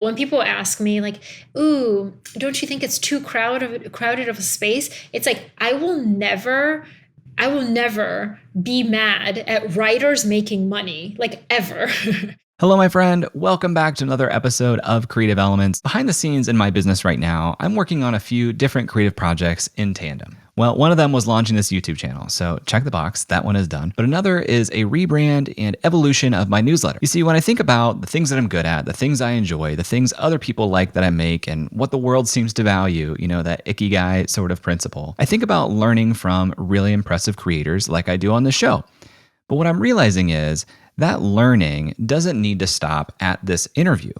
When people ask me like, ooh, don't you think it's too crowded of a space? It's like, I will never be mad at writers making money, like ever. Hello, my friend. Welcome back to another episode of Creative Elements. Behind the scenes in my business right now, I'm working on a few different creative projects in tandem. Well, one of them was launching this YouTube channel, so check the box, that one is done. But another is a rebrand and evolution of my newsletter. You see, when I think about the things that I'm good at, the things I enjoy, the things other people like that I make, and what the world seems to value, that ikigai sort of principle, I think about learning from really impressive creators like I do on the show. But what I'm realizing is that learning doesn't need to stop at this interview.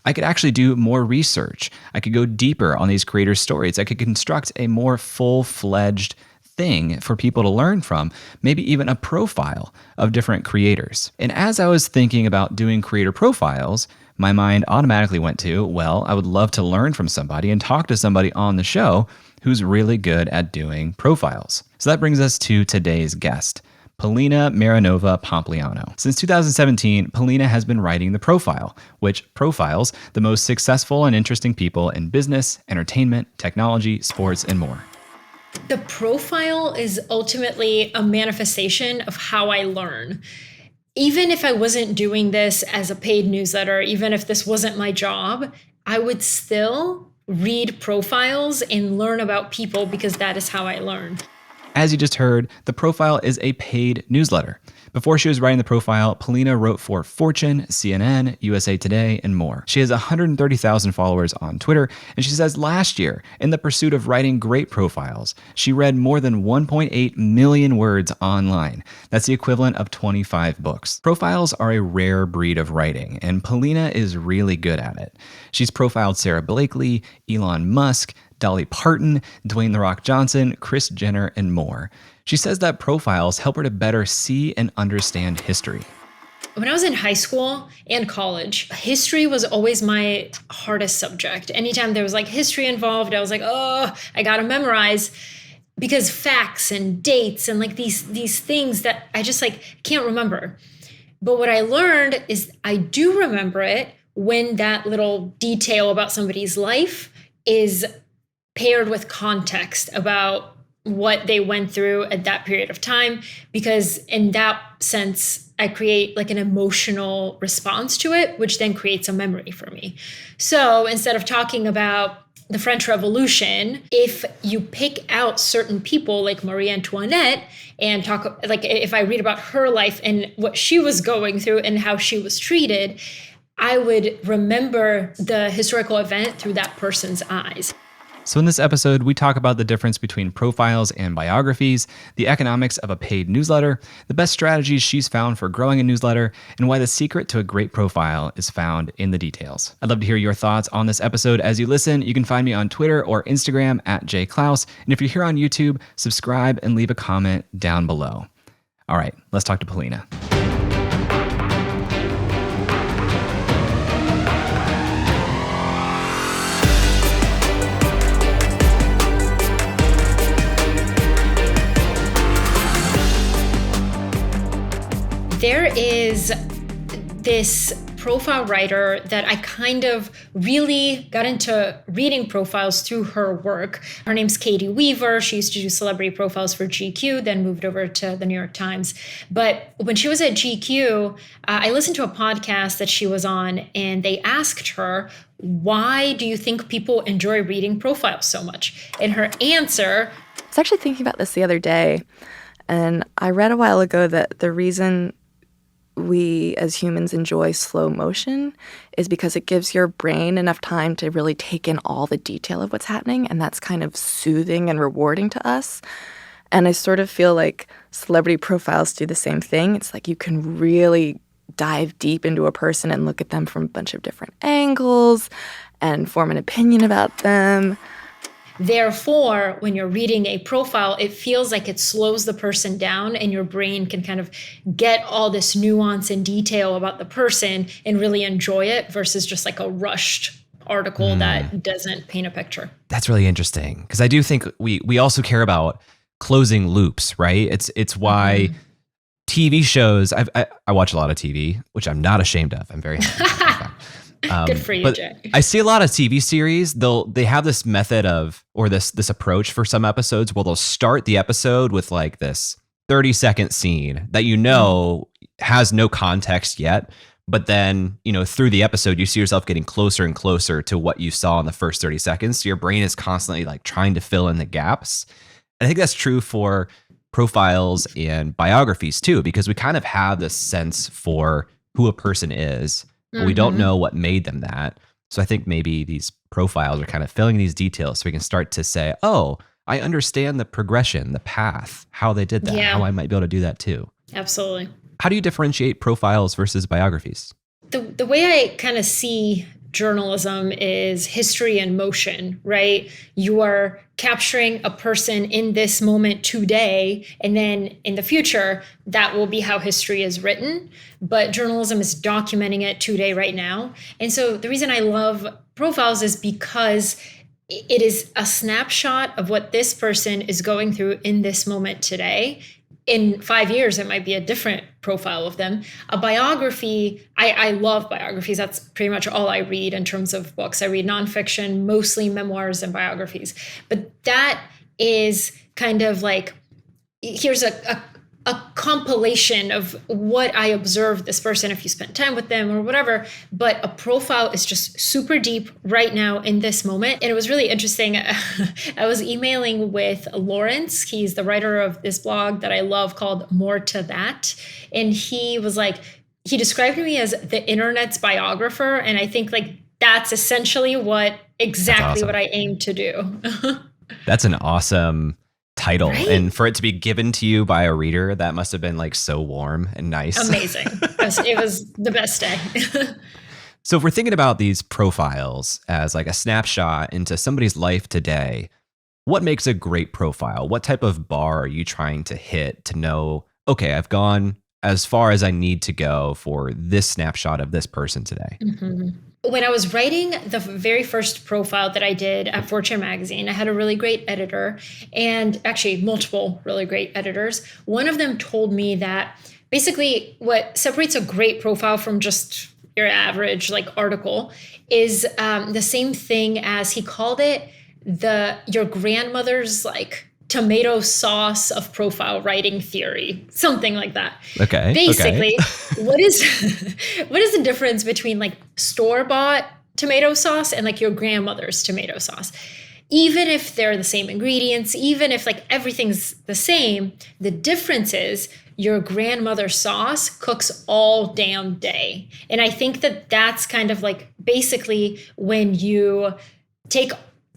I could actually do more research. I could go deeper on these creators' stories. I could construct a more full-fledged thing for people to learn from, maybe even a profile of different creators. And as I was thinking about doing creator profiles, my mind automatically went to, well, I would love to learn from somebody and talk to somebody on the show who's really good at doing profiles. So that brings us to today's guest, Polina Marinova Pompliano. Since 2017, Polina has been writing The Profile, which profiles the most successful and interesting people in business, entertainment, technology, sports, and more. The profile is ultimately a manifestation of how I learn. Even if I wasn't doing this as a paid newsletter, even if this wasn't my job, I would still read profiles and learn about people because that is how I learn. As you just heard, The Profile is a paid newsletter. Before she was writing The Profile, Polina wrote for Fortune, CNN, USA Today, and more. She has 130,000 followers on Twitter, and she says last year, in the pursuit of writing great profiles, she read more than 1.8 million words online. That's the equivalent of 25 books. Profiles are a rare breed of writing, and Polina is really good at it. She's profiled Sara Blakely, Elon Musk, Dolly Parton, Dwayne The Rock Johnson, Kris Jenner, and more. She says that profiles help her to better see and understand history. When I was in high school and college, history was always my hardest subject. Anytime there was like history involved, I was like, oh, I gotta memorize, because facts and dates and like these things that I just like can't remember. But what I learned is I do remember it when that little detail about somebody's life is paired with context about what they went through at that period of time, because in that sense, I create like an emotional response to it, which then creates a memory for me. So instead of talking about the French Revolution, if you pick out certain people like Marie Antoinette and talk, like if I read about her life and what she was going through and how she was treated, I would remember the historical event through that person's eyes. So in this episode, we talk about the difference between profiles and biographies, the economics of a paid newsletter, the best strategies she's found for growing a newsletter, and why the secret to a great profile is found in the details. I'd love to hear your thoughts on this episode as you listen. You can find me on Twitter or Instagram at @jclouse. And if you're here on YouTube, subscribe and leave a comment down below. All right, let's talk to Polina. There is this profile writer that I kind of really got into reading profiles through her work. Her name's Katie Weaver. She used to do celebrity profiles for GQ, then moved over to the New York Times. But when she was at GQ, I listened to a podcast that she was on, and they asked her, why do you think people enjoy reading profiles so much? And her answer... I was actually thinking about this the other day, and I read a while ago that the reason we as humans enjoy slow motion is because it gives your brain enough time to really take in all the detail of what's happening, and that's kind of soothing and rewarding to us. And I sort of feel like celebrity profiles do the same thing. It's like you can really dive deep into a person and look at them from a bunch of different angles and form an opinion about them. Therefore, when you're reading a profile, it feels like it slows the person down and your brain can kind of get all this nuance and detail about the person and really enjoy it versus just like a rushed article that doesn't paint a picture. That's really interesting, because I do think we also care about closing loops, right? It's why TV shows, I watch a lot of TV, which I'm not ashamed of. I'm very happy about that. Good for you, But Jay. I see a lot of TV series. They have this method of, or this approach for some episodes where they'll start the episode with like this 30-second scene that has no context yet. But then, through the episode, you see yourself getting closer and closer to what you saw in the first 30 seconds. So your brain is constantly like trying to fill in the gaps. And I think that's true for profiles and biographies too, because we kind of have this sense for who a person is, but we don't know what made them that. So I think maybe these profiles are kind of filling these details so we can start to say, oh, I understand the progression, the path, how they did that, how I might be able to do that too. Absolutely. How do you differentiate profiles versus biographies? The way I kind of see journalism is history in motion, right? You are capturing a person in this moment today, and then in the future, that will be how history is written. But journalism is documenting it today, right now. And so the reason I love profiles is because it is a snapshot of what this person is going through in this moment today. In 5 years, it might be a different profile of them. A biography, I love biographies. That's pretty much all I read in terms of books. I read nonfiction, mostly memoirs and biographies. But that is kind of like, here's a compilation of what I observed this person if you spent time with them or whatever. But a profile is just super deep right now in this moment. And it was really interesting. I was emailing with Lawrence. He's the writer of this blog that I love called More to That. And he was like, he described me as the internet's biographer. And I think like that's essentially exactly what I aim to do. That's an awesome title. Right? And for it to be given to you by a reader, that must have been like so warm and nice. Amazing. It was the best day. So if we're thinking about these profiles as like a snapshot into somebody's life today, what makes a great profile? What type of bar are you trying to hit to know, okay, I've gone as far as I need to go for this snapshot of this person today? Mm-hmm. When I was writing the very first profile that I did at Fortune magazine, I had a really great editor, and actually multiple really great editors. One of them told me that basically what separates a great profile from just your average like article is the same thing as, he called it, your grandmother's like tomato sauce of profile writing theory, something like that. Okay. Basically, what is the difference between like store-bought tomato sauce and like your grandmother's tomato sauce? Even if they're the same ingredients, even if like everything's the same, the difference is your grandmother's sauce cooks all damn day. And I think that that's kind of like basically when you take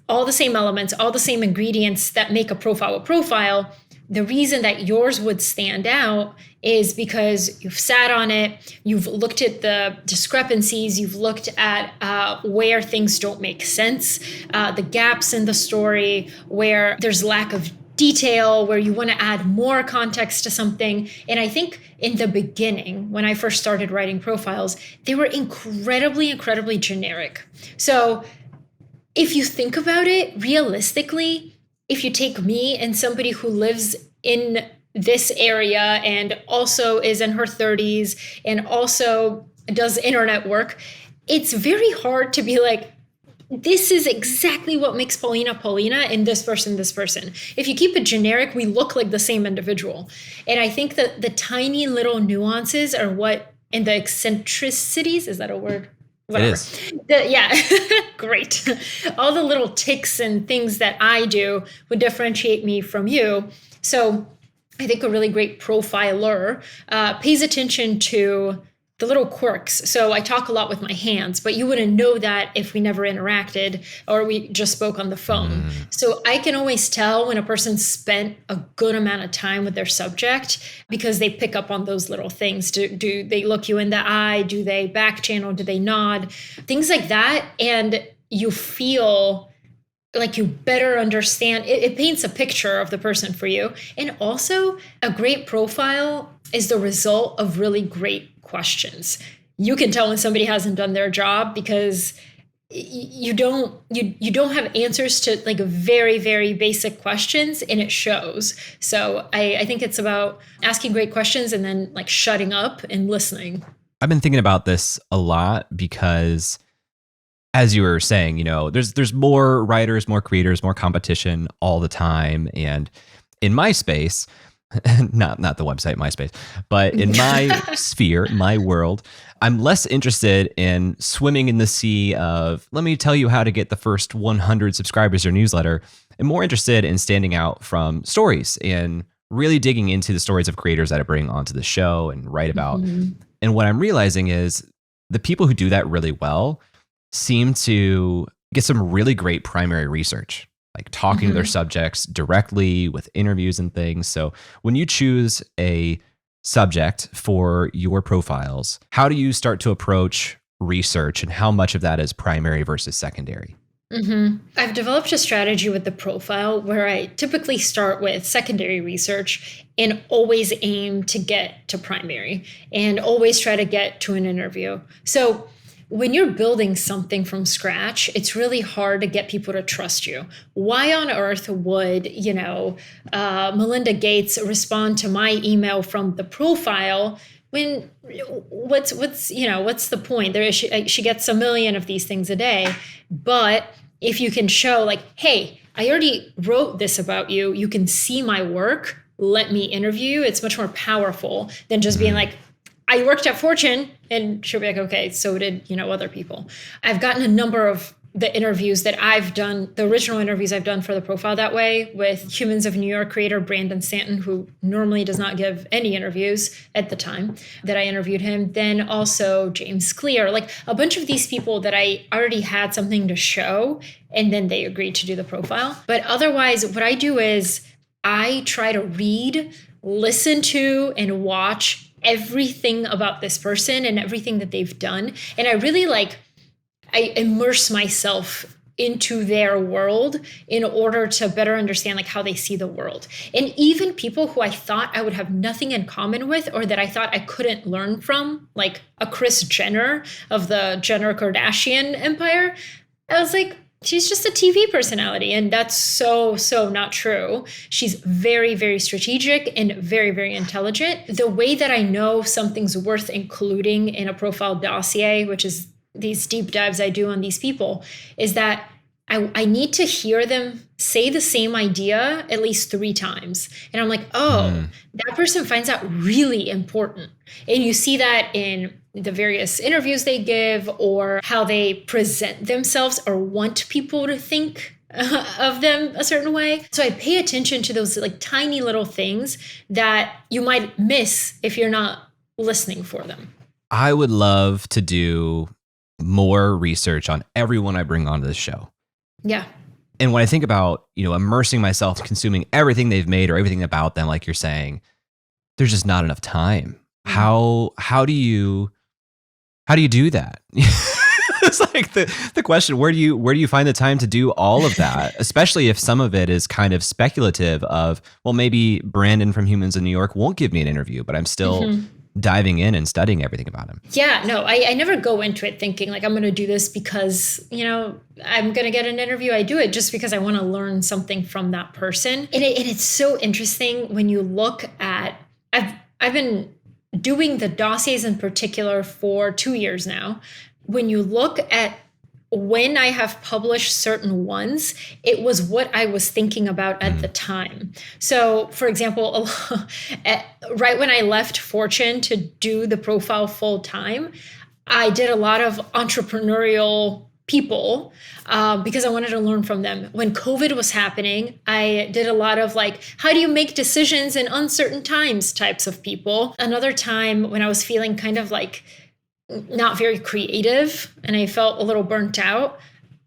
all the same elements, all the same ingredients that make a profile, the reason that yours would stand out is because you've sat on it, you've looked at the discrepancies, you've looked at where things don't make sense, the gaps in the story, where there's lack of detail, where you want to add more context to something. And I think in the beginning, when I first started writing profiles, they were incredibly, incredibly generic. So if you think about it realistically, if you take me and somebody who lives in this area and also is in her 30s and also does internet work, it's very hard to be like, this is exactly what makes Polina Polina and this person. If you keep it generic, we look like the same individual. And I think that the tiny little nuances are what, and the eccentricities, is that a word? Whatever. It is. Great. All the little ticks and things that I do would differentiate me from you. So I think a really great profiler pays attention to the little quirks. So I talk a lot with my hands, but you wouldn't know that if we never interacted or we just spoke on the phone. So I can always tell when a person spent a good amount of time with their subject because they pick up on those little things. Do they look you in the eye? Do they back channel? Do they nod? Things like that. And you feel like you better understand. It paints a picture of the person for you. And also a great profile is the result of really great questions. You can tell when somebody hasn't done their job because you don't have answers to like very, very basic questions, and it shows. So I think it's about asking great questions and then like shutting up and listening. I've been thinking about this a lot because as you were saying, there's more writers, more creators, more competition all the time. And in my space, not the website MySpace, but in my sphere, my world, I'm less interested in swimming in the sea of, let me tell you how to get the first 100 subscribers to your newsletter, and more interested in standing out from stories and really digging into the stories of creators that I bring onto the show and write about. And what I'm realizing is the people who do that really well seem to get some really great primary research, like talking to their subjects directly with interviews and things. So when you choose a subject for your profiles, how do you start to approach research, and how much of that is primary versus secondary? I've developed a strategy with the profile where I typically start with secondary research and always aim to get to primary and always try to get to an interview. So when you're building something from scratch, it's really hard to get people to trust you. Why on earth would, Melinda Gates respond to my email from the profile when what's the point? She gets a million of these things a day. But if you can show like, hey, I already wrote this about you, you can see my work, let me interview you, it's much more powerful than just being like, I worked at Fortune, and she'll be like, okay, so did, other people. I've gotten a number of the interviews that I've done, the original interviews I've done for the profile that way, with Humans of New York creator Brandon Stanton, who normally does not give any interviews at the time that I interviewed him. Then also James Clear, like a bunch of these people that I already had something to show, and then they agreed to do the profile. But otherwise, what I do is I try to read, listen to, and watch everything about this person and everything that they've done. And I really I immerse myself into their world in order to better understand how they see the world. And even people who I thought I would have nothing in common with, or that I thought I couldn't learn from, like a Kris Jenner of the Jenner Kardashian empire, I was like, she's just a TV personality. And that's so not true. She's very, very strategic and very, very intelligent. The way that I know something's worth including in a profile dossier, which is these deep dives I do on these people, is that I need to hear them say the same idea at least 3 times. And I'm like, that person finds that really important. And you see that in the various interviews they give, or how they present themselves or want people to think of them a certain way. So I pay attention to those tiny little things that you might miss if you're not listening for them. I would love to do more research on everyone I bring onto the show. Yeah. And when I think about, immersing myself, consuming everything they've made or everything about them, like you're saying, there's just not enough time. How do you do that? It's like the question, where do you find the time to do all of that? Especially if some of it is kind of speculative of, well, maybe Brandon from Humans in New York won't give me an interview, but I'm still diving in and studying everything about him. Yeah, no, I never go into it thinking I'm going to do this because, I'm going to get an interview. I do it just because I want to learn something from that person. And it's so interesting when you look at, I've been doing the dossiers in particular for 2 years now. When you look at when I have published certain ones, it was what I was thinking about at the time. So, for example, right when I left Fortune to do the profile full time, I did a lot of entrepreneurial people because I wanted to learn from them. When COVID was happening, I did a lot of how do you make decisions in uncertain times types of people. Another time when I was feeling kind of not very creative and I felt a little burnt out,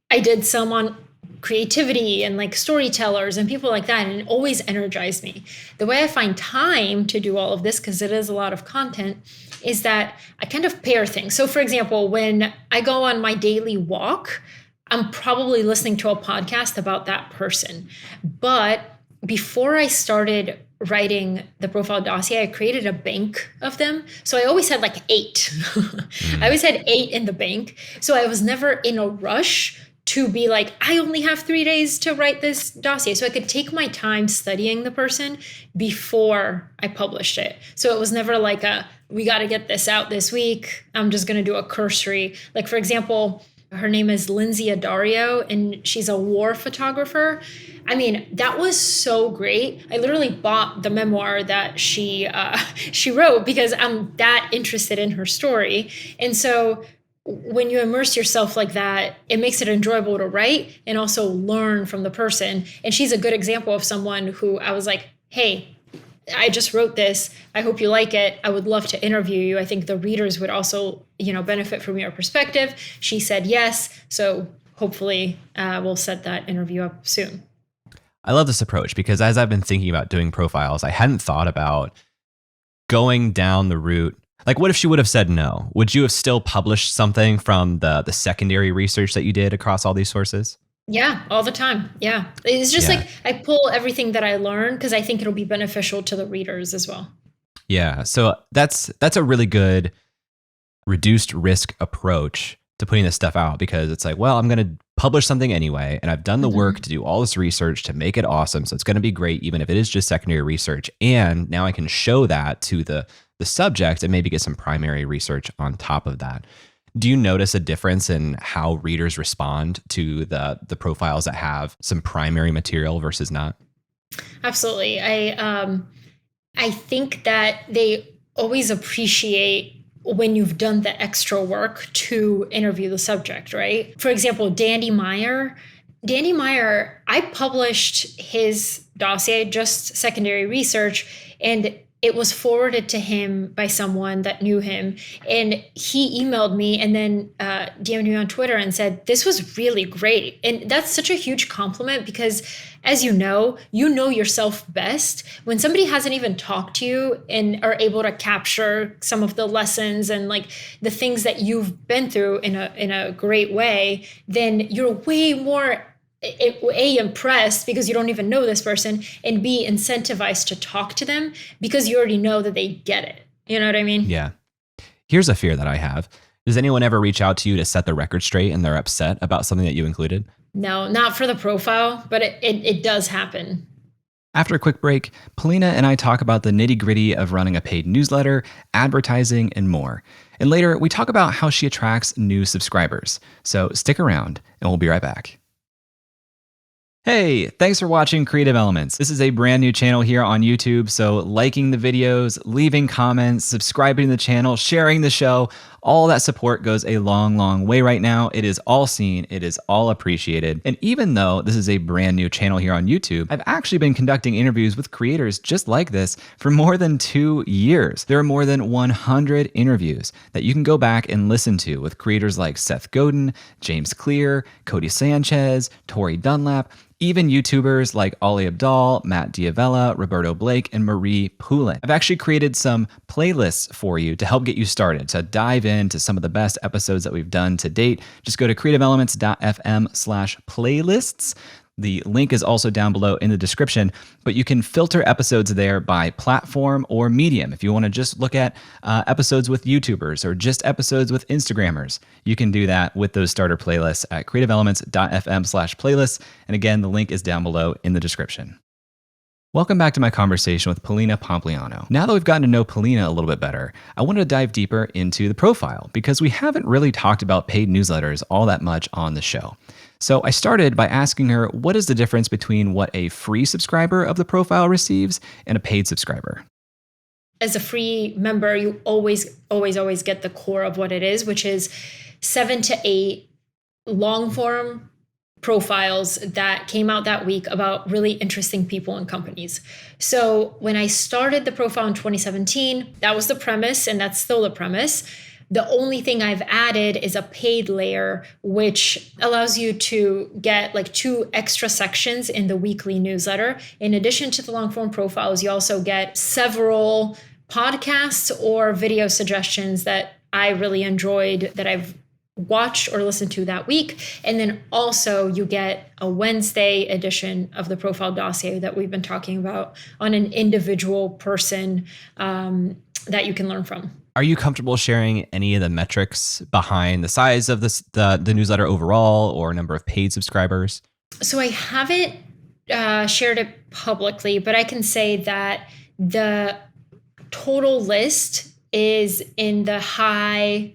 I did some on creativity and storytellers and people like that, and it always energized me. The way I find time to do all of this, because it is a lot of content, is that I kind of pair things. So for example, when I go on my daily walk, I'm probably listening to a podcast about that person. But before I started writing the profile dossier, I created a bank of them. So I always had 8. I always had 8 in the bank. So I was never in a rush to be I only have 3 days to write this dossier. So I could take my time studying the person before I published it. So it was never we got to get this out this week. I'm just going to do a cursory. For example, Her name is Lindsay Adario, and she's a war photographer. I mean, that was so great. I literally bought the memoir that she wrote because I'm that interested in her story. And so when you immerse yourself like that, it makes it enjoyable to write and also learn from the person. And she's a good example of someone who I was like, hey, I just wrote this. I hope you like it. I would love to interview you. I think the readers would also, benefit from your perspective. She said yes. So hopefully we'll set that interview up soon. I love this approach because as I've been thinking about doing profiles, I hadn't thought about going down the route. Like, what if she would have said no? Would you have still published something from the secondary research that you did across all these sources? Yeah, all the time. Yeah. It's just like I pull everything that I learned because I think it'll be beneficial to the readers as well. Yeah. So that's a really good reduced risk approach to putting this stuff out, because it's like, well, I'm going to publish something anyway, and I've done the work to do all this research to make it awesome. So it's going to be great, even if it is just secondary research. And now I can show that to the subject and maybe get some primary research on top of that. Do you notice a difference in how readers respond to the profiles that have some primary material versus not? Absolutely. I think that they always appreciate when you've done the extra work to interview the subject, right? For example, Danny Meyer, I published his dossier, just secondary research, and it was forwarded to him by someone that knew him. And he emailed me and then DM'd me on Twitter and said, this was really great. And that's such a huge compliment because, as you know yourself best. When somebody hasn't even talked to you and are able to capture some of the lessons and like the things that you've been through in a great way, then you're way more impressed because you don't even know this person, and B, incentivized to talk to them because you already know that they get it. You know what I mean? Yeah. Here's a fear that I have. Does anyone ever reach out to you to set the record straight and they're upset about something that you included? No, not for the profile, but it does happen. After a quick break, Polina and I talk about the nitty-gritty of running a paid newsletter, advertising, and more. And later, we talk about how she attracts new subscribers. So stick around, and we'll be right back. Hey, thanks for watching Creative Elements. This is a brand new channel here on YouTube, so liking the videos, leaving comments, subscribing to the channel, sharing the show, all that support goes a long, long way right now. It is all seen, it is all appreciated. And even though this is a brand new channel here on YouTube, I've actually been conducting interviews with creators just like this for more than 2 years. There are more than 100 interviews that you can go back and listen to with creators like Seth Godin, James Clear, Cody Sanchez, Tori Dunlap, even YouTubers like Ali Abdaal, Matt Diavella, Roberto Blake, and Marie Poulin. I've actually created some playlists for you to help get you started, to dive into some of the best episodes that we've done to date. Just go to creativeelements.fm/playlists. The link is also down below in the description, but you can filter episodes there by platform or medium. If you want to just look at episodes with YouTubers or just episodes with Instagrammers, you can do that with those starter playlists at creativeelements.fm/playlists. And again, the link is down below in the description. Welcome back to my conversation with Polina Pompliano. Now that we've gotten to know Polina a little bit better, I wanted to dive deeper into the profile because we haven't really talked about paid newsletters all that much on the show. So I started by asking her, what is the difference between what a free subscriber of the profile receives and a paid subscriber? As a free member, you always get the core of what it is, which is 7 to 8 long form profiles that came out that week about really interesting people and companies. So when I started the profile in 2017, that was the premise, and that's still the premise. The only thing I've added is a paid layer, which allows you to get like 2 extra sections in the weekly newsletter. In addition to the long form profiles, you also get several podcasts or video suggestions that I really enjoyed that I've watched or listened to that week. And then also you get a Wednesday edition of the profile dossier that we've been talking about on an individual person that you can learn from. Are you comfortable sharing any of the metrics behind the size of the newsletter overall or number of paid subscribers? So I haven't shared it publicly, but I can say that the total list is in the high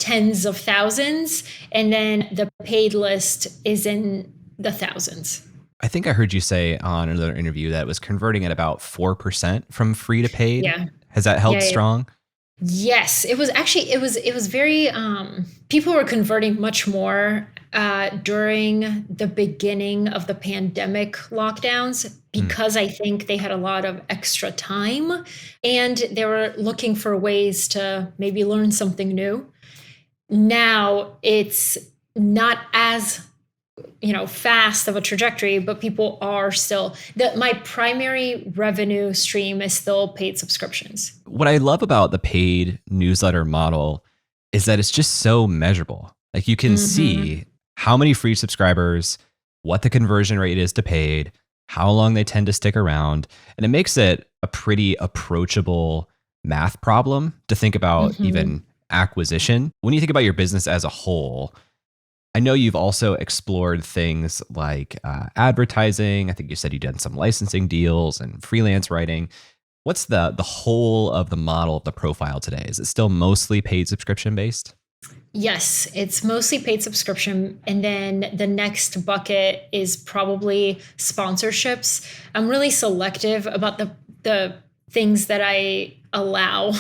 tens of thousands, and then the paid list is in the thousands. I think I heard you say on another interview that it was converting at about 4% from free to paid. Yeah. Has that held Yeah. strong? Yes, it was actually, it was very, people were converting much more during the beginning of the pandemic lockdowns, because I think they had a lot of extra time and they were looking for ways to maybe learn something new. Now it's not as fast of a trajectory, but people are still my primary revenue stream is still paid subscriptions. What I love about the paid newsletter model is that it's just so measurable. Like you can see how many free subscribers, what the conversion rate is to paid, how long they tend to stick around. And it makes it a pretty approachable math problem to think about even acquisition. When you think about your business as a whole, I know you've also explored things like advertising. I think you said you did some licensing deals and freelance writing. What's the whole of the model of the profile today? Is it still mostly paid subscription based? Yes, it's mostly paid subscription. And then the next bucket is probably sponsorships. I'm really selective about the things that I allow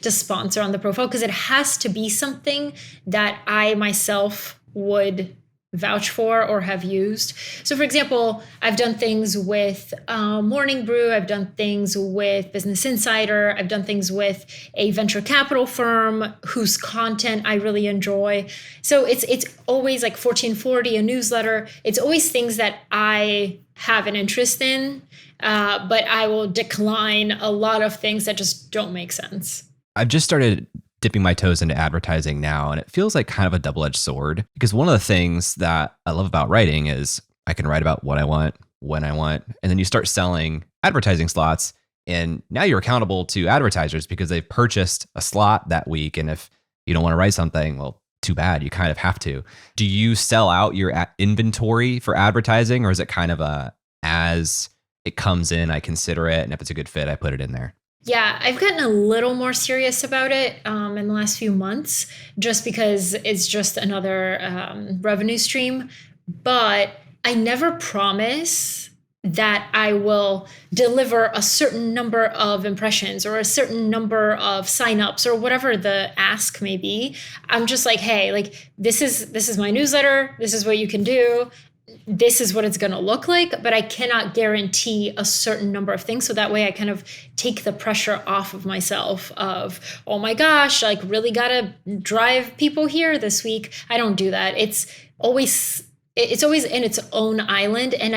to sponsor on the profile, because it has to be something that I myself would vouch for or have used. So for example, I've done things with Morning Brew, I've done things with Business Insider, I've done things with a venture capital firm whose content I really enjoy. So it's always like 1440, a newsletter. It's always things that I have an interest in, but I will decline a lot of things that just don't make sense. I've just started dipping my toes into advertising now, and it feels like kind of a double-edged sword, because one of the things that I love about writing is I can write about what I want, when I want, and then you start selling advertising slots, and now you're accountable to advertisers because they've purchased a slot that week. And if you don't want to write something, well, too bad, you kind of have to. Do you sell out your inventory for advertising, or is it kind of as it comes in, I consider it, and if it's a good fit, I put it in there? Yeah, I've gotten a little more serious about it in the last few months, just because it's just another revenue stream. But I never promise that I will deliver a certain number of impressions or a certain number of signups or whatever the ask may be. I'm just like, hey, like this is my newsletter. This is what you can do. This is what it's going to look like, but I cannot guarantee a certain number of things. So that way I kind of take the pressure off of myself of, oh my gosh, like really got to drive people here this week. I don't do that. It's always in its own island. And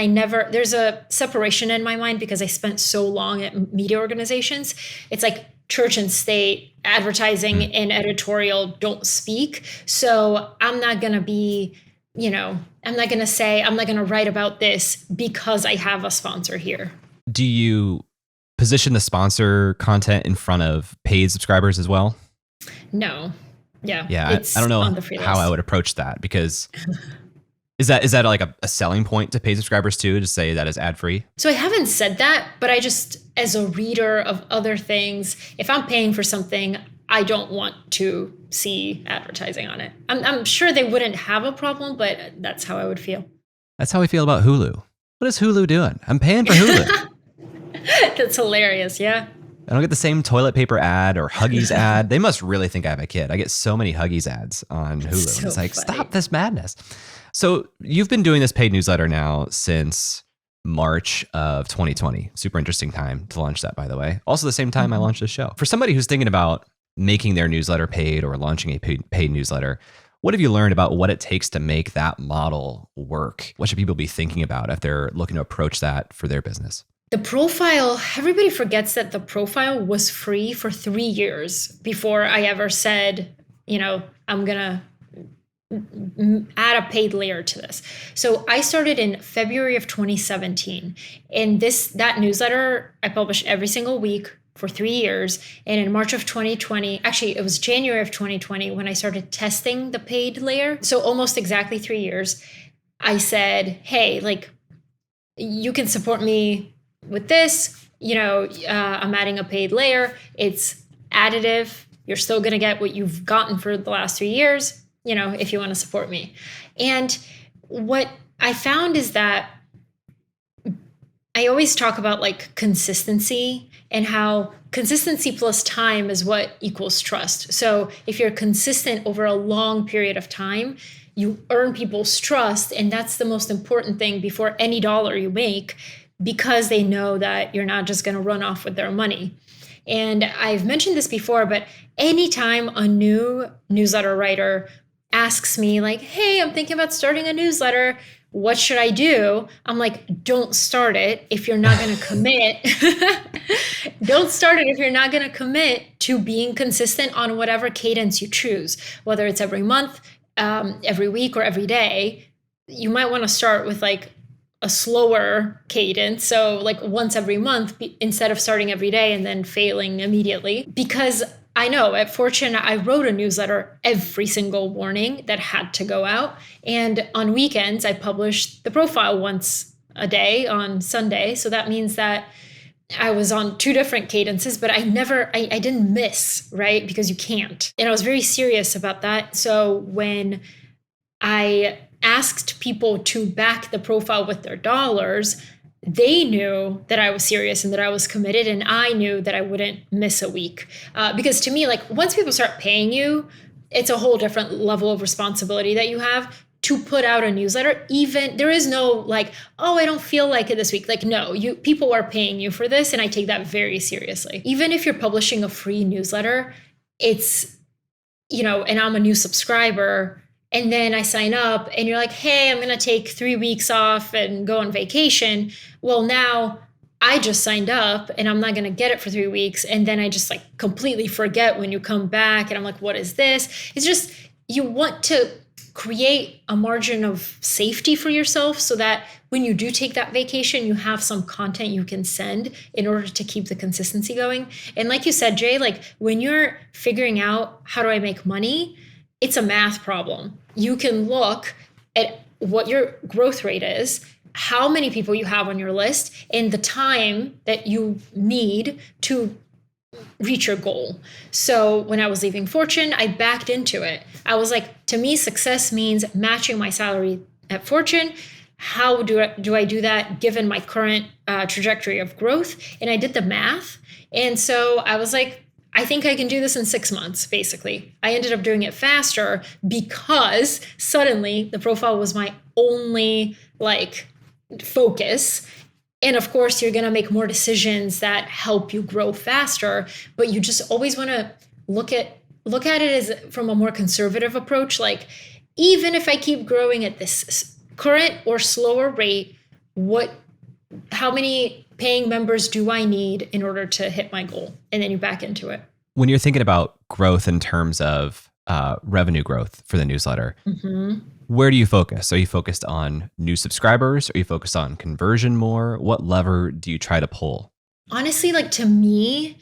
there's a separation in my mind because I spent so long at media organizations. It's like church and state, advertising and editorial don't speak. So I'm not going to be, I'm not going to say, I'm not going to write about this because I have a sponsor here. Do you position the sponsor content in front of paid subscribers as well? No. Yeah. Yeah. I don't know how I would approach that, because is that like a selling point to paid subscribers too, to say that is ad free? So I haven't said that, but I just, as a reader of other things, if I'm paying for something, I don't want to see advertising on it. I'm sure they wouldn't have a problem, but that's how I would feel. That's how I feel about Hulu. What is Hulu doing? I'm paying for Hulu. That's hilarious. Yeah. I don't get the same toilet paper ad or Huggies ad. They must really think I have a kid. I get so many Huggies ads on Hulu. So and it's like, funny. Stop this madness. So you've been doing this paid newsletter now since March of 2020. Super interesting time to launch that, by the way. Also the same time I launched this show. For somebody who's thinking about making their newsletter paid or launching a paid newsletter, what have you learned about what it takes to make that model work? What should people be thinking about if they're looking to approach that for their business? The profile, everybody forgets that the profile was free for 3 years before I ever said, I'm going to add a paid layer to this. So I started in February of 2017. And that newsletter, I published every single week for 3 years. And in March of 2020, actually, it was January of 2020 when I started testing the paid layer. So almost exactly 3 years, I said, hey, like, you can support me with this. I'm adding a paid layer. It's additive You're still going to get what you've gotten for the last 3 years, if you want to support me. And what I found is that I always talk about like consistency and how consistency plus time is what equals trust. So if you're consistent over a long period of time, you earn people's trust. And that's the most important thing before any dollar you make, because they know that you're not just going to run off with their money. And I've mentioned this before, but anytime a new newsletter writer asks me like, hey, I'm thinking about starting a newsletter, what should I do? I'm like, don't start it if you're not going to commit. Don't start it if you're not going to commit to being consistent on whatever cadence you choose, whether it's every month, every week, or every day. You might want to start with like a slower cadence. So like once every month instead of starting every day and then failing immediately. Because I know at Fortune, I wrote a newsletter every single morning that had to go out. And on weekends, I published the profile once a day on Sunday. So that means that I was on 2 different cadences, but I didn't miss, right? Because you can't. And I was very serious about that. So when I asked people to back the profile with their dollars, they knew that I was serious and that I was committed, and I knew that I wouldn't miss a week. Because to me, like once people start paying you, it's a whole different level of responsibility that you have to put out a newsletter. Even there is no like, oh, I don't feel like it this week. Like, no, people are paying you for this, and I take that very seriously. Even if you're publishing a free newsletter, it's, and I'm a new subscriber, and then I sign up and you're like, hey, I'm going to take 3 weeks off and go on vacation. Well, now I just signed up and I'm not going to get it for 3 weeks. And then I just like completely forget when you come back. And I'm like, what is this? It's just, you want to create a margin of safety for yourself so that when you do take that vacation, you have some content you can send in order to keep the consistency going. And like you said, Jay, like when you're figuring out how do I make money, it's a math problem. You can look at what your growth rate is, how many people you have on your list, and the time that you need to reach your goal. So when I was leaving Fortune, I backed into it. I was like, to me, success means matching my salary at Fortune. How do I do that given my current trajectory of growth? And I did the math. And so I was like, I think I can do this in 6 months, basically. I ended up doing it faster because suddenly the profile was my only focus. And of course, you're going to make more decisions that help you grow faster, but you just always want to look at it as from a more conservative approach. Like, even if I keep growing at this current or slower rate, how many paying members do I need in order to hit my goal? And then you back into it. When you're thinking about growth in terms of revenue growth for the newsletter, where do you focus? Are you focused on new subscribers? Are you focused on conversion more? What lever do you try to pull? Honestly, to me,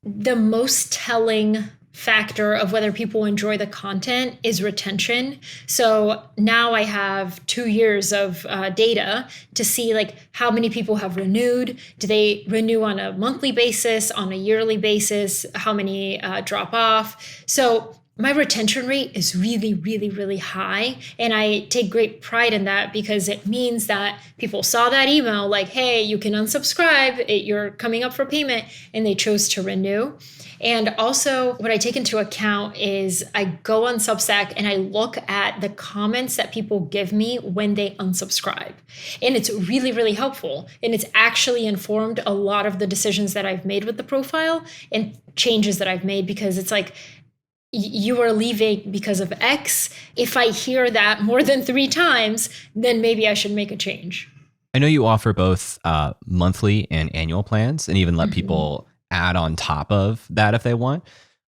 the most telling factor of whether people enjoy the content is retention. So now I have 2 years of data to see how many people have renewed. Do they renew on a monthly basis, on a yearly basis? How many drop off? So my retention rate is really, really, really high. And I take great pride in that because it means that people saw that email hey, you can unsubscribe, you're coming up for payment, and they chose to renew. And also what I take into account is I go on Substack and I look at the comments that people give me when they unsubscribe. And it's really, really helpful. And it's actually informed a lot of the decisions that I've made with the profile and changes that I've made, because it's you are leaving because of X. If I hear that more than 3 times, then maybe I should make a change. I know you offer both monthly and annual plans, and even let people add on top of that if they want.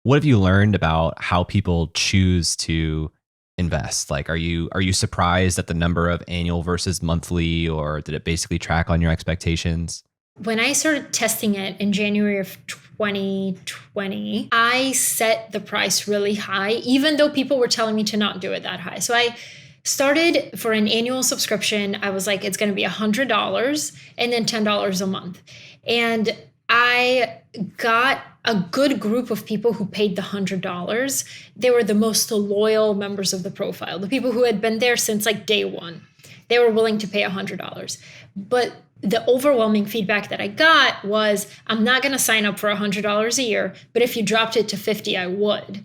What have you learned about how people choose to invest? Are you surprised at the number of annual versus monthly, or did it basically track on your expectations? When I started testing it in January of 2020, I set the price really high, even though people were telling me to not do it that high. So I started for an annual subscription. I was like, it's going to be $100 and then $10 a month. And I got a good group of people who paid the $100. They were the most loyal members of the profile, the people who had been there since like day one. They were willing to pay $100. But the overwhelming feedback that I got was, I'm not going to sign up for $100 a year, but if you dropped it to 50, I would.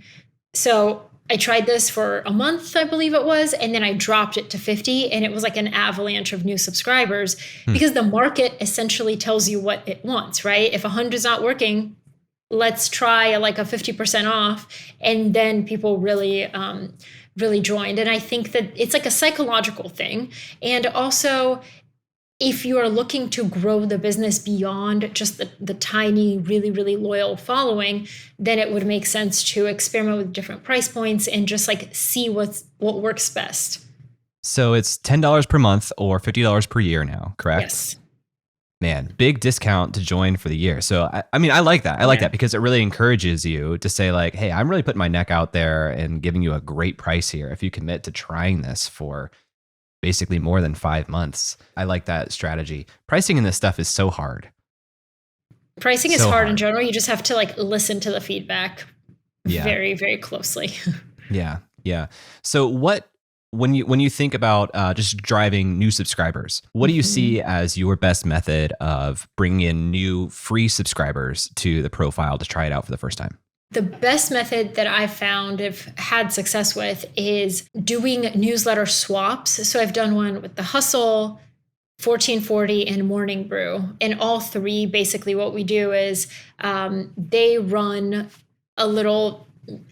So I tried this for a month, I believe it was, and then I dropped it to 50, and it was like an avalanche of new subscribers because the market essentially tells you what it wants, right? If 100 is not working, let's try like a 50% off. And then people really, really joined. And I think that it's like a psychological thing. And also, if you are looking to grow the business beyond just the tiny, really, really loyal following, then it would make sense to experiment with different price points and just like see what works best. So it's $10 per month or $50 per year now, correct? Yes. Man, big discount to join for the year. So, I mean, I like that. I like that because it really encourages you to say like, hey, I'm really putting my neck out there and giving you a great price here if you commit to trying this for basically more than 5 months. I like that strategy. Pricing in this stuff is so hard. Pricing is hard in general. You just have to like listen to the feedback very, very closely. Yeah. So when you think about just driving new subscribers, what do you see as your best method of bringing in new free subscribers to the profile to try it out for the first time? The best method that I've found, have had success with, is doing newsletter swaps. So I've done one with The Hustle, 1440, and Morning Brew. And all three, basically what we do is they run a little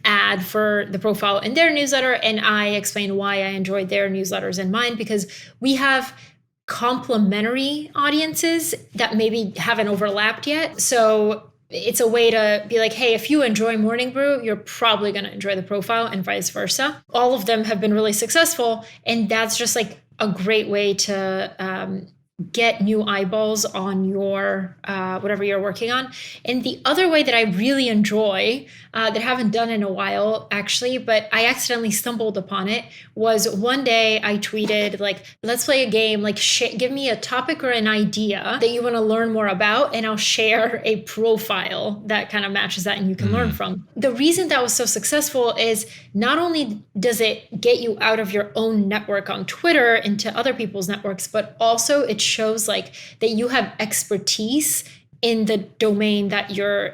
ad for the profile in their newsletter, and I explain why I enjoyed their newsletters and mine, because we have complementary audiences that maybe haven't overlapped yet. So it's a way to be like, hey, if you enjoy Morning Brew, you're probably going to enjoy the profile, and vice versa. All of them have been really successful. And that's just like a great way to get new eyeballs on your whatever you're working on. And the other way that I really enjoy, that I haven't done in a while actually, but I accidentally stumbled upon it, was one day I tweeted like, let's play a game, like give me a topic or an idea that you want to learn more about, and I'll share a profile that kind of matches that and you can learn from. The reason that was so successful is not only does it get you out of your own network on Twitter into other people's networks, but also it shows like that you have expertise in the domain that you're,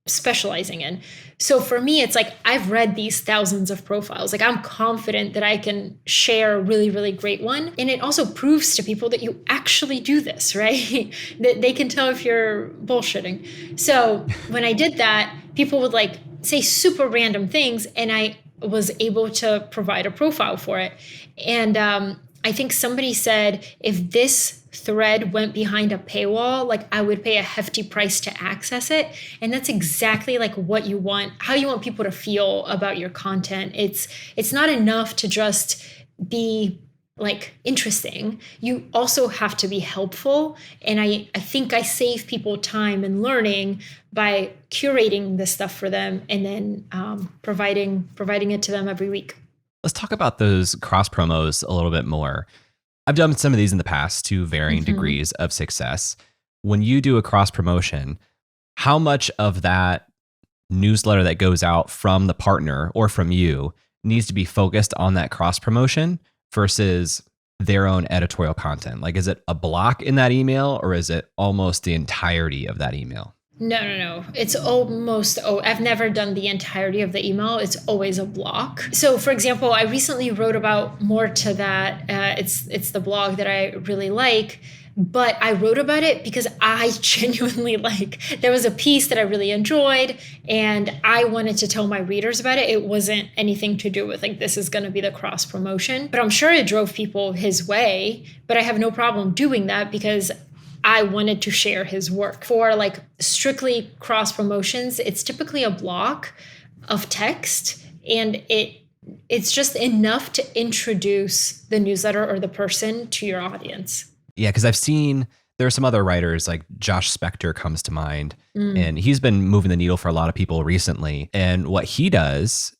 specializing in. So for me, it's like, I've read these thousands of profiles. Like, I'm confident that I can share a really, really great one. And it also proves to people that you actually do this, right? That they can tell if you're bullshitting. So when I did that, people would like say super random things, and I was able to provide a profile for it. And I think somebody said, if this thread went behind a paywall, like I would pay a hefty price to access it. And that's exactly like what you want, how you want people to feel about your content. It's not enough to just be like interesting. You also have to be helpful. And I think I save people time and learning by curating this stuff for them and then providing it to them every week. Let's talk about those cross promos a little bit more. I've done some of these in the past to varying degrees of success. When you do a cross promotion, how much of that newsletter that goes out from the partner or from you needs to be focused on that cross promotion versus their own editorial content? Like, is it a block in that email, or is it almost the entirety of that email? No. It's almost, I've never done the entirety of the email. It's always a block. So for example, I recently wrote about more to that. It's the blog that I really like, but I wrote about it because I genuinely there was a piece that I really enjoyed and I wanted to tell my readers about it. It wasn't anything to do with like, this is going to be the cross promotion, but I'm sure it drove people his way, but I have no problem doing that because I wanted to share his work. For like strictly cross promotions, it's typically a block of text, and it's just enough to introduce the newsletter or the person to your audience. Yeah, because I've seen there are some other writers, like Josh Spector comes to mind, and he's been moving the needle for a lot of people recently. And what he does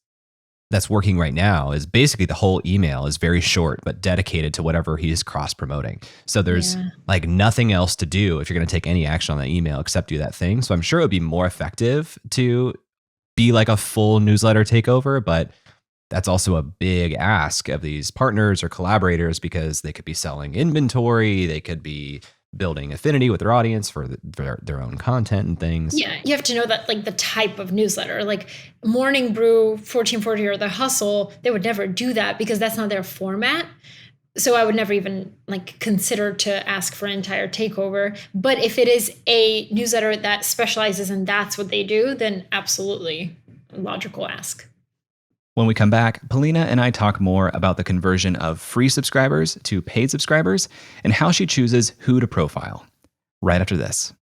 that's working right now is basically the whole email is very short, but dedicated to whatever he's cross promoting. So there's like nothing else to do if you're going to take any action on that email except do that thing. So I'm sure it would be more effective to be like a full newsletter takeover, but that's also a big ask of these partners or collaborators because they could be selling inventory, they could be building affinity with their audience for their own content and things. Yeah, you have to know that like the type of newsletter, like Morning Brew, 1440 or The Hustle, they would never do that because that's not their format. So I would never even like consider to ask for an entire takeover. But if it is a newsletter that specializes in that's what they do, then absolutely logical ask. When we come back, Polina and I talk more about the conversion of free subscribers to paid subscribers and how she chooses who to profile. Right after this.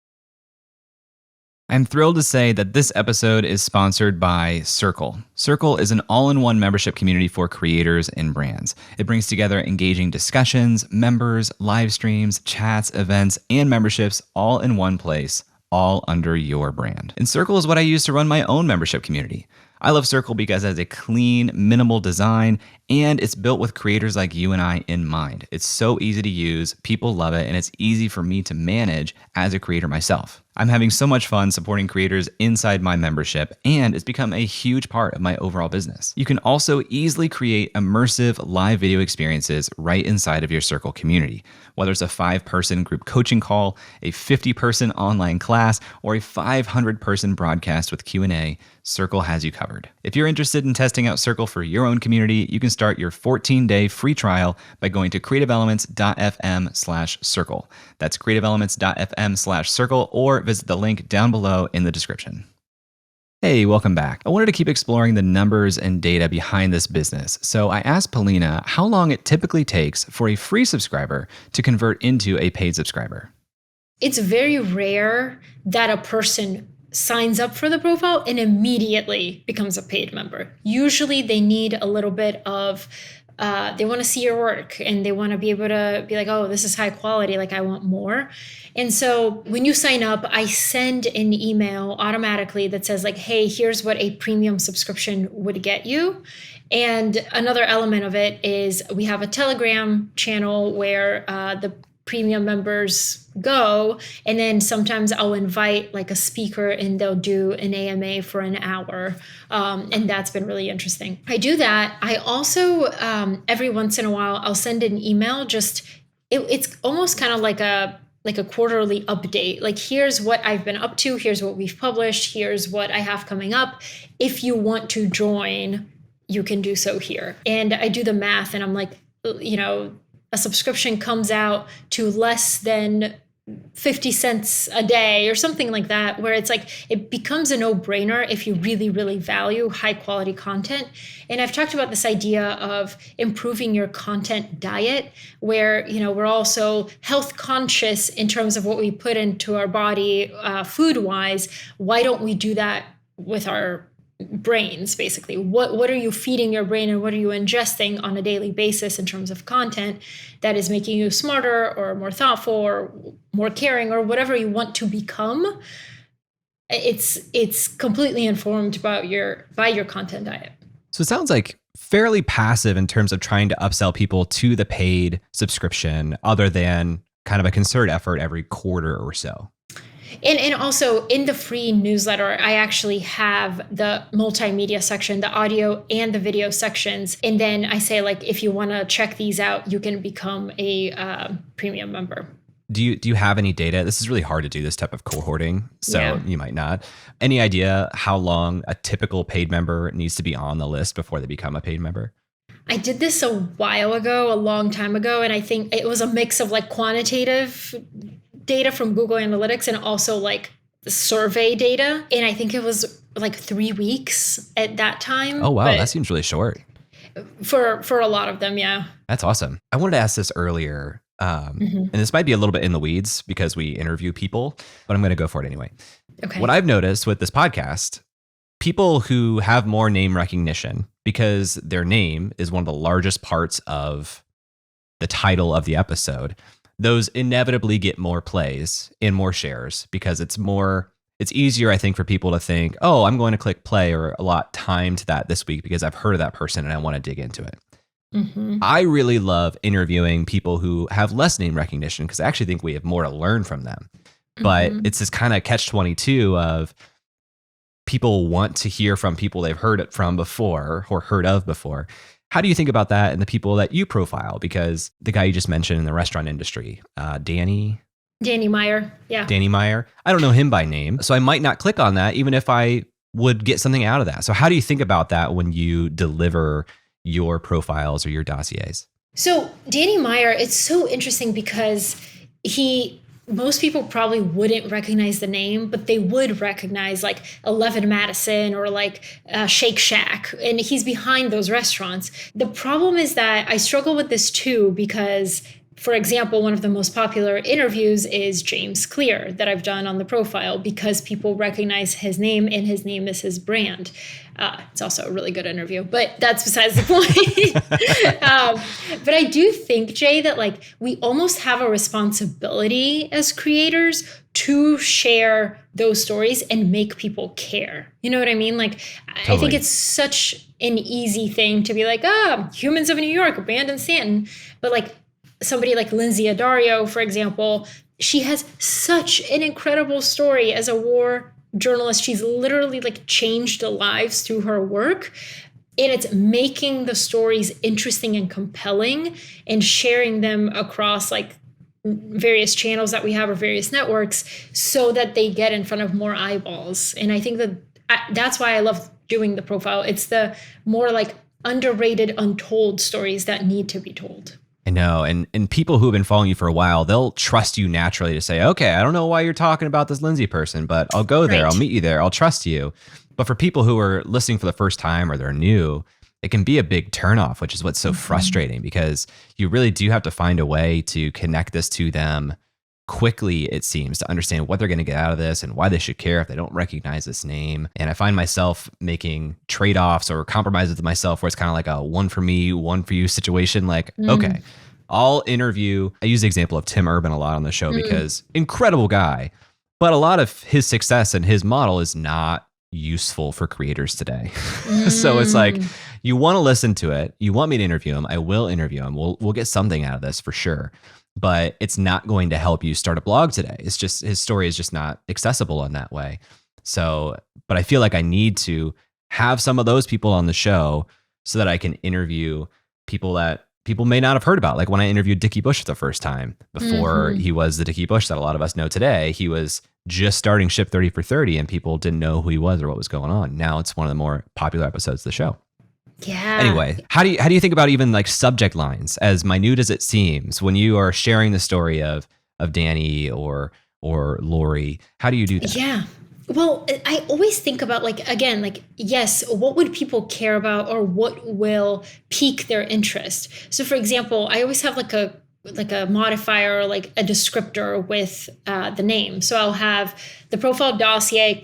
I'm thrilled to say that this episode is sponsored by Circle. Circle is an all-in-one membership community for creators and brands. It brings together engaging discussions, members, live streams, chats, events, and memberships all in one place, all under your brand. And Circle is what I use to run my own membership community. I love Circle because it has a clean, minimal design, and it's built with creators like you and I in mind. It's so easy to use, people love it, and it's easy for me to manage as a creator myself. I'm having so much fun supporting creators inside my membership, and it's become a huge part of my overall business. You can also easily create immersive live video experiences right inside of your Circle community. Whether it's a 5-person group coaching call, a 50-person online class, or a 500-person broadcast with Q&A, Circle has you covered. If you're interested in testing out Circle for your own community, you can start your 14-day free trial by going to creativeelements.fm/circle. That's creativeelements.fm/circle, or visit the link down below in the description. Hey, welcome back. I wanted to keep exploring the numbers and data behind this business. So I asked Polina how long it typically takes for a free subscriber to convert into a paid subscriber. It's very rare that a person signs up for the profile and immediately becomes a paid member. Usually they need a little bit of, they want to see your work and they want to be able to be like, oh, this is high quality, like I want more. And so when you sign up, I send an email automatically that says like, hey, here's what a premium subscription would get you. And another element of it is we have a Telegram channel where the premium members go, and then sometimes I'll invite like a speaker and they'll do an AMA for an hour, and that's been really interesting. I do that. I also every once in a while I'll send an email. It's almost kind of like a quarterly update. Like, here's what I've been up to. Here's what we've published. Here's what I have coming up. If you want to join, you can do so here. And I do the math, and I'm like, a subscription comes out to less than 50 cents a day or something like that, where it's like, it becomes a no-brainer if you really, really value high quality content. And I've talked about this idea of improving your content diet, where, we're also health conscious in terms of what we put into our body food-wise. Why don't we do that with our brains, basically? What are you feeding your brain and what are you ingesting on a daily basis in terms of content that is making you smarter or more thoughtful or more caring or whatever you want to become? It's completely informed by your content diet. So it sounds like fairly passive in terms of trying to upsell people to the paid subscription, other than kind of a concerted effort every quarter or so. And also in the free newsletter, I actually have the multimedia section, the audio and the video sections. And then I say, like, if you want to check these out, you can become a premium member. Do you have any data? This is really hard to do, this type of cohorting, so You might not. Any idea how long a typical paid member needs to be on the list before they become a paid member? I did this a while ago, a long time ago, and I think it was a mix of like quantitative data from Google Analytics and also like the survey data. And I think it was like 3 weeks at that time. Oh, wow. That seems really short. For a lot of them, yeah. That's awesome. I wanted to ask this earlier, and this might be a little bit in the weeds because we interview people, but I'm going to go for it anyway. Okay. What I've noticed with this podcast, people who have more name recognition, because their name is one of the largest parts of the title of the episode, those inevitably get more plays and more shares because it's more it's easier, I think, for people to think, oh, I'm going to click play or allot time to that this week because I've heard of that person and I want to dig into it. I really love interviewing people who have less name recognition because I actually think we have more to learn from them. But it's this kind of catch-22 of people want to hear from people they've heard it from before or heard of before. How do you think about that and the people that you profile? Because the guy you just mentioned in the restaurant industry, Danny Meyer. Yeah. Danny Meyer. I don't know him by name, so I might not click on that even if I would get something out of that. So how do you think about that when you deliver your profiles or your dossiers? So Danny Meyer, it's so interesting because most people probably wouldn't recognize the name, but they would recognize like 11 Madison or like Shake Shack. And he's behind those restaurants. The problem is that I struggle with this too, because for example, one of the most popular interviews is James Clear that I've done on the profile because people recognize his name and his name is his brand. It's also a really good interview, but that's besides the point. But I do think, Jay, that like we almost have a responsibility as creators to share those stories and make people care. You know what I mean? Like, totally. I think it's such an easy thing to be like, Humans of New York, abandoned Stanton. But like, somebody like Lindsay Addario, for example, she has such an incredible story as a war journalist. She's literally like changed lives through her work. And it's making the stories interesting and compelling and sharing them across like various channels that we have or various networks so that they get in front of more eyeballs. And I think that that's why I love doing the profile. It's the more like underrated, untold stories that need to be told. I know. And people who have been following you for a while, they'll trust you naturally to say, okay, I don't know why you're talking about this Lindsay person, but I'll go there. Right. I'll meet you there. I'll trust you. But for people who are listening for the first time or they're new, it can be a big turnoff, which is what's so frustrating because you really do have to find a way to connect this to them quickly, it seems, to understand what they're going to get out of this and why they should care if they don't recognize this name. And I find myself making trade-offs or compromises with myself where it's kind of like a one for me, one for you situation. Like, okay, I'll interview. I use the example of Tim Urban a lot on the show because incredible guy, but a lot of his success and his model is not useful for creators today. So it's like, you want to listen to it. You want me to interview him. I will interview him. We'll get something out of this for sure. But it's not going to help you start a blog today. It's just, his story is just not accessible in that way. So, but I feel like I need to have some of those people on the show so that I can interview people that people may not have heard about. Like when I interviewed Dickie Bush the first time, before he was the Dickie Bush that a lot of us know today, he was just starting Ship 30 for 30 and people didn't know who he was or what was going on. Now it's one of the more popular episodes of the show. Yeah. Anyway, how do you think about even like subject lines, as minute as it seems, when you are sharing the story of Danny or Lori? How do you do that? Yeah. Well, I always think about like, again, like, yes, what would people care about or what will pique their interest? So for example, I always have like a modifier or like a descriptor with the name. So I'll have the profile dossier :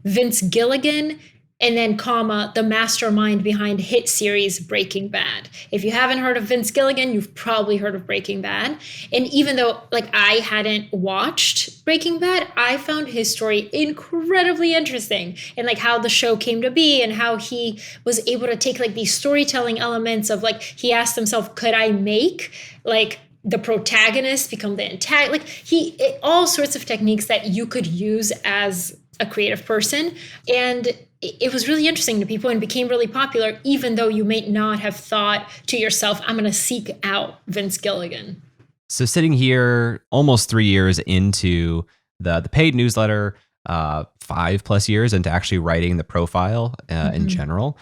Vince Gilligan, and then comma, the mastermind behind hit series Breaking Bad. If you haven't heard of Vince Gilligan, you've probably heard of Breaking Bad. And even though like I hadn't watched Breaking Bad, I found his story incredibly interesting and like how the show came to be and how he was able to take like these storytelling elements of like, he asked himself, could I make like the protagonist become the antagonist? Like all sorts of techniques that you could use as a creative person. And it was really interesting to people and became really popular, even though you may not have thought to yourself, I'm going to seek out Vince Gilligan. So sitting here almost 3 years into the paid newsletter, 5+ years into actually writing the profile in general,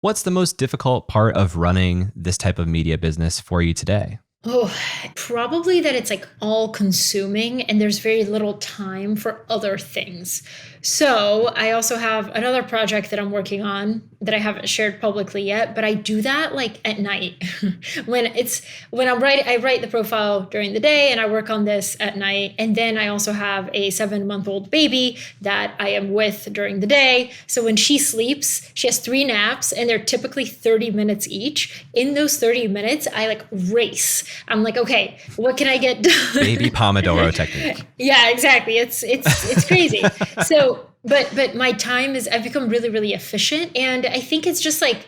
what's the most difficult part of running this type of media business for you today? Oh, probably that it's like all consuming and there's very little time for other things. So I also have another project that I'm working on that I haven't shared publicly yet, but I do that like at night I write the profile during the day and I work on this at night. And then I also have a 7-month-old baby that I am with during the day. So when she sleeps, she has 3 naps and they're typically 30 minutes each. In those 30 minutes, I like race I'm like, okay, what can I get done? Baby Pomodoro technique. Yeah, exactly. It's crazy. So, but my time I've become really, really efficient. And I think it's just like,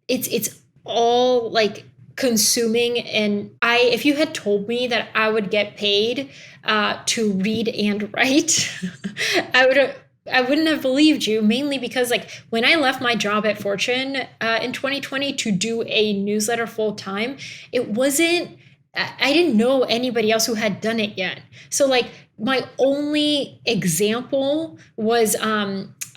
it's all like consuming. And if you had told me that I would get paid to read and write, I wouldn't have believed you, mainly because like when I left my job at Fortune in 2020 to do a newsletter full time, I didn't know anybody else who had done it yet. So like my only example was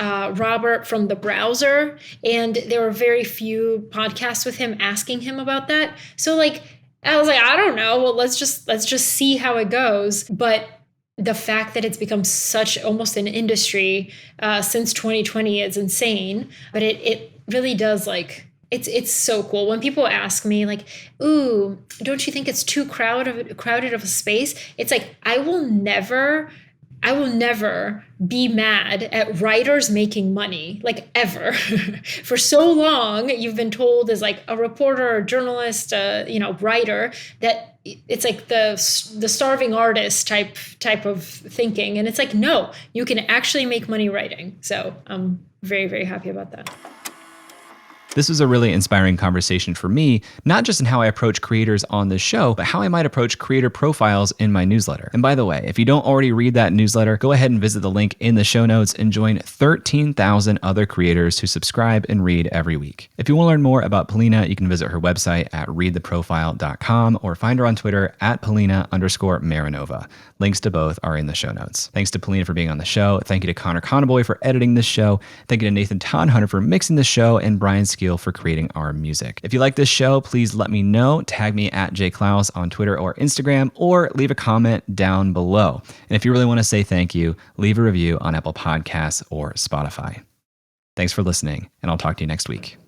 Robert from The Browser, and there were very few podcasts with him asking him about that. So like I was like, I don't know. Well, let's just see how it goes. But the fact that it's become such almost an industry since 2020 is insane. But it really does, like, it's so cool when people ask me like, ooh, don't you think it's too crowded of a space? It's like, I will never be mad at writers making money, like, ever. For so long, you've been told as like a reporter or journalist, writer, that it's like the starving artist type of thinking. And it's like, no, you can actually make money writing. So I'm very, very happy about that. This was a really inspiring conversation for me, not just in how I approach creators on this show, but how I might approach creator profiles in my newsletter. And by the way, if you don't already read that newsletter, go ahead and visit the link in the show notes and join 13,000 other creators who subscribe and read every week. If you want to learn more about Polina, you can visit her website at readtheprofile.com or find her on Twitter at Polina_Marinova. Links to both are in the show notes. Thanks to Polina for being on the show. Thank you to Connor Conboy for editing this show. Thank you to Nathan Tonhunter for mixing the show, and Brian Skeel for creating our music. If you like this show, please let me know. Tag me at @Clouse on Twitter or Instagram, or leave a comment down below. And if you really want to say thank you, leave a review on Apple Podcasts or Spotify. Thanks for listening, and I'll talk to you next week.